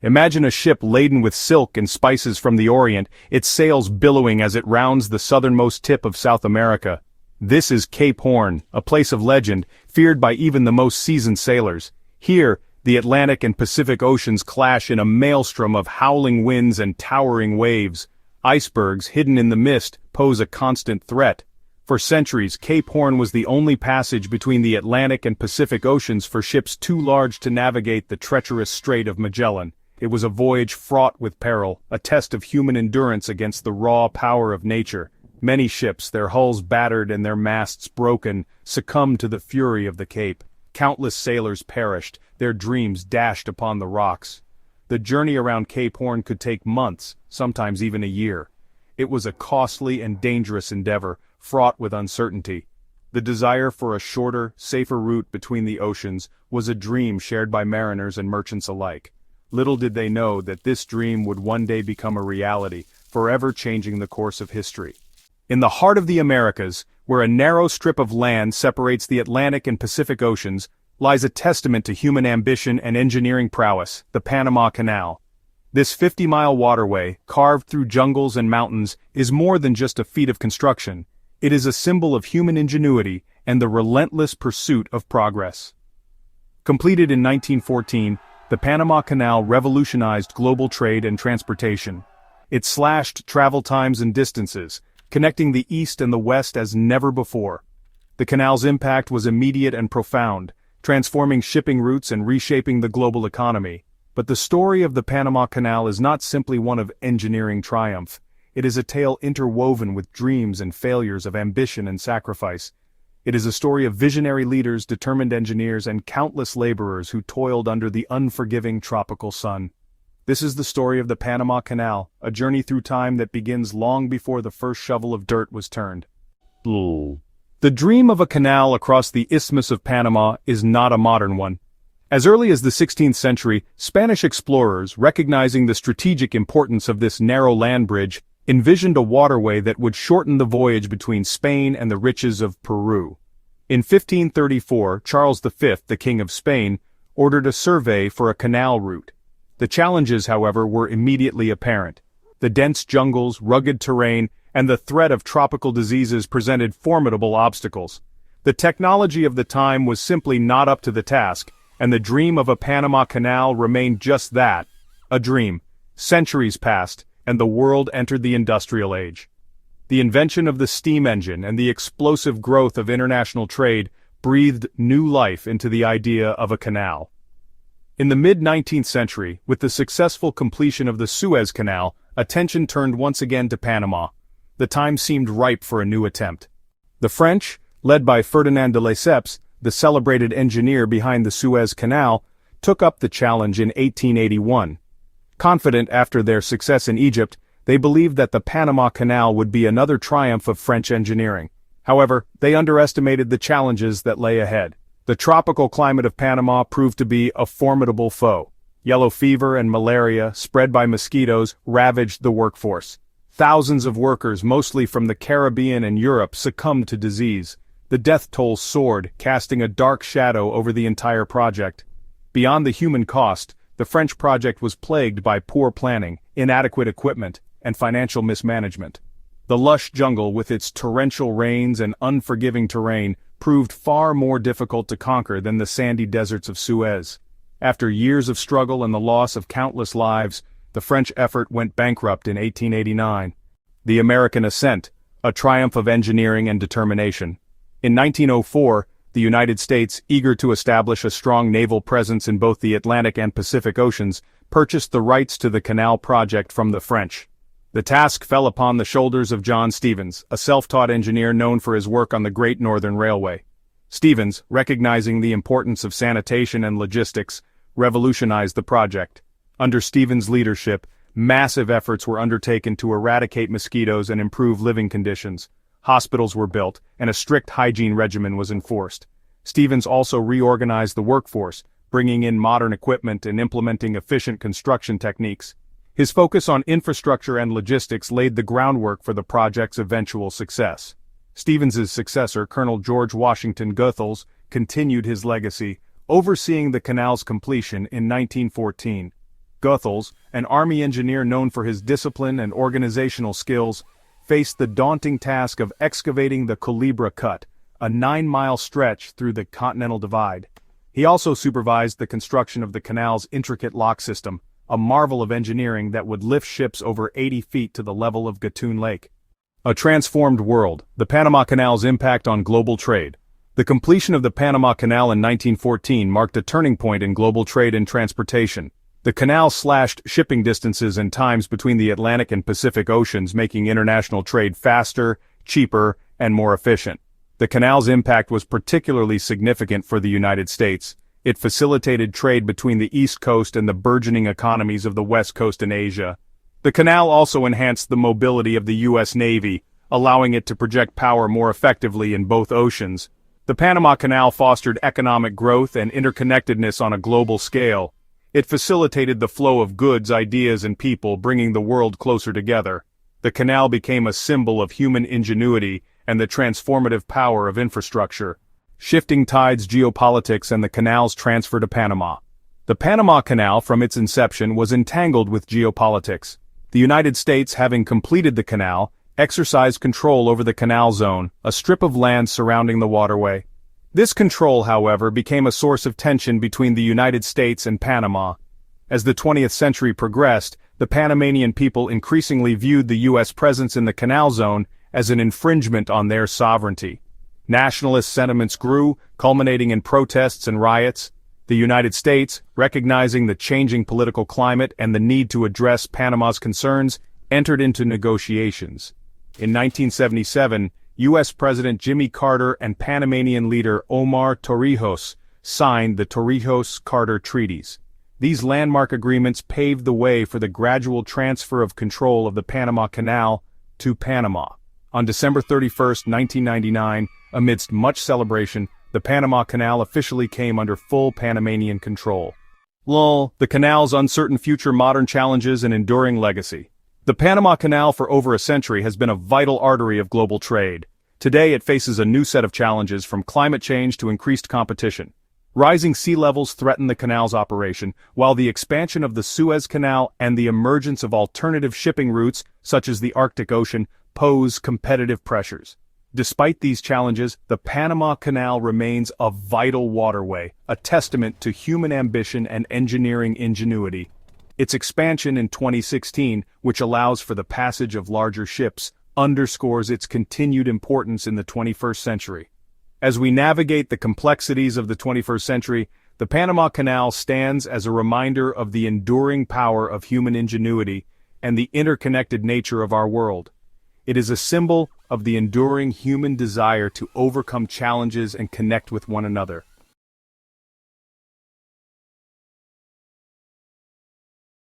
Imagine a ship laden with silk and spices from the Orient, its sails billowing as it rounds the southernmost tip of South America. This is Cape Horn, a place of legend, feared by even the most seasoned sailors. Here, the Atlantic and Pacific Oceans clash in a maelstrom of howling winds and towering waves. Icebergs, hidden in the mist, pose a constant threat. For centuries, Cape Horn was the only passage between the Atlantic and Pacific Oceans for ships too large to navigate the treacherous Strait of Magellan. It was a voyage fraught with peril, a test of human endurance against the raw power of nature. Many ships, their hulls battered and their masts broken, succumbed to the fury of the Cape. Countless sailors perished, their dreams dashed upon the rocks. The journey around Cape Horn could take months, sometimes even a year. It was a costly and dangerous endeavor, fraught with uncertainty. The desire for a shorter, safer route between the oceans was a dream shared by mariners and merchants alike. Little did they know that this dream would one day become a reality, forever changing the course of history. In the heart of the Americas, where a narrow strip of land separates the Atlantic and Pacific Oceans, lies a testament to human ambition and engineering prowess, the Panama Canal. This 50-mile waterway, carved through jungles and mountains, is more than just a feat of construction. It is a symbol of human ingenuity and the relentless pursuit of progress. Completed in 1914, the Panama Canal revolutionized global trade and transportation. It slashed travel times and distances, connecting the East and the West as never before. The canal's impact was immediate and profound, transforming shipping routes and reshaping the global economy. But the story of the Panama Canal is not simply one of engineering triumph. It is a tale interwoven with dreams and failures of ambition and sacrifice. It is a story of visionary leaders, determined engineers, and countless laborers who toiled under the unforgiving tropical sun. This is the story of the Panama Canal, a journey through time that begins long before the first shovel of dirt was turned. The dream of a canal across the Isthmus of Panama is not a modern one. As early as the 16th century, Spanish explorers, recognizing the strategic importance of this narrow land bridge, envisioned a waterway that would shorten the voyage between Spain and the riches of Peru. In 1534, Charles V, the King of Spain, ordered a survey for a canal route. The challenges, however, were immediately apparent. The dense jungles, rugged terrain, and the threat of tropical diseases presented formidable obstacles. The technology of the time was simply not up to the task, and the dream of a Panama Canal remained just that, a dream. Centuries passed, and the world entered the industrial age. The invention of the steam engine and the explosive growth of international trade breathed new life into the idea of a canal. In the mid-19th century, with the successful completion of the Suez Canal, attention turned once again to Panama. The time seemed ripe for a new attempt. The French, led by Ferdinand de Lesseps, the celebrated engineer behind the Suez Canal, took up the challenge in 1881. Confident after their success in Egypt, they believed that the Panama Canal would be another triumph of French engineering. However, they underestimated the challenges that lay ahead. The tropical climate of Panama proved to be a formidable foe. Yellow fever and malaria, spread by mosquitoes, ravaged the workforce. Thousands of workers, mostly from the Caribbean and Europe, succumbed to disease. The death toll soared, casting a dark shadow over the entire project. Beyond the human cost, the French project was plagued by poor planning, inadequate equipment, and financial mismanagement. The lush jungle, with its torrential rains and unforgiving terrain, proved far more difficult to conquer than the sandy deserts of Suez. After years of struggle and the loss of countless lives, the French effort went bankrupt in 1889. The American ascent, a triumph of engineering and determination. In 1904, the United States, eager to establish a strong naval presence in both the Atlantic and Pacific Oceans, purchased the rights to the canal project from the French. The task fell upon the shoulders of John Stevens, a self-taught engineer known for his work on the Great Northern Railway. Stevens, recognizing the importance of sanitation and logistics, revolutionized the project. Under Stevens' leadership, massive efforts were undertaken to eradicate mosquitoes and improve living conditions. Hospitals were built, and a strict hygiene regimen was enforced. Stevens also reorganized the workforce, bringing in modern equipment and implementing efficient construction techniques. His focus on infrastructure and logistics laid the groundwork for the project's eventual success. Stevens's successor, Colonel George Washington Goethals, continued his legacy, overseeing the canal's completion in 1914. Goethals, an army engineer known for his discipline and organizational skills, faced the daunting task of excavating the Culebra Cut, a 9-mile stretch through the Continental Divide. He also supervised the construction of the canal's intricate lock system, a marvel of engineering that would lift ships over 80 feet to the level of Gatun Lake. A transformed world, the Panama Canal's impact on global trade. The completion of the Panama Canal in 1914 marked a turning point in global trade and transportation. The canal slashed shipping distances and times between the Atlantic and Pacific Oceans, making international trade faster, cheaper, and more efficient. The canal's impact was particularly significant for the United States. It facilitated trade between the East Coast and the burgeoning economies of the West Coast and Asia. The canal also enhanced the mobility of the U.S. Navy, allowing it to project power more effectively in both oceans. The Panama Canal fostered economic growth and interconnectedness on a global scale. It facilitated the flow of goods, ideas, and people, bringing the world closer together. The canal became a symbol of human ingenuity and the transformative power of infrastructure. Shifting tides, geopolitics, and the canal's transfer to Panama. The Panama Canal, from its inception, was entangled with geopolitics. The United States, having completed the canal, exercised control over the canal zone, a strip of land surrounding the waterway. This control, however, became a source of tension between the United States and Panama. As the 20th century progressed, the Panamanian people increasingly viewed the U.S. presence in the canal zone as an infringement on their sovereignty. Nationalist sentiments grew, culminating in protests and riots. The United States, recognizing the changing political climate and the need to address Panama's concerns, entered into negotiations. In 1977, U.S. President Jimmy Carter and Panamanian leader Omar Torrijos signed the Torrijos-Carter Treaties. These landmark agreements paved the way for the gradual transfer of control of the Panama Canal to Panama. On December 31, 1999, amidst much celebration, the Panama Canal officially came under full Panamanian control. The canal's uncertain future, modern challenges, and enduring legacy. The Panama Canal for over a century has been a vital artery of global trade. Today it faces a new set of challenges, from climate change to increased competition. Rising sea levels threaten the canal's operation, while the expansion of the Suez Canal and the emergence of alternative shipping routes, such as the Arctic Ocean, pose competitive pressures. Despite these challenges, the Panama Canal remains a vital waterway, a testament to human ambition and engineering ingenuity. Its expansion in 2016, which allows for the passage of larger ships, underscores its continued importance in the 21st century. As we navigate the complexities of the 21st century, the Panama Canal stands as a reminder of the enduring power of human ingenuity and the interconnected nature of our world. It is a symbol of the enduring human desire to overcome challenges and connect with one another.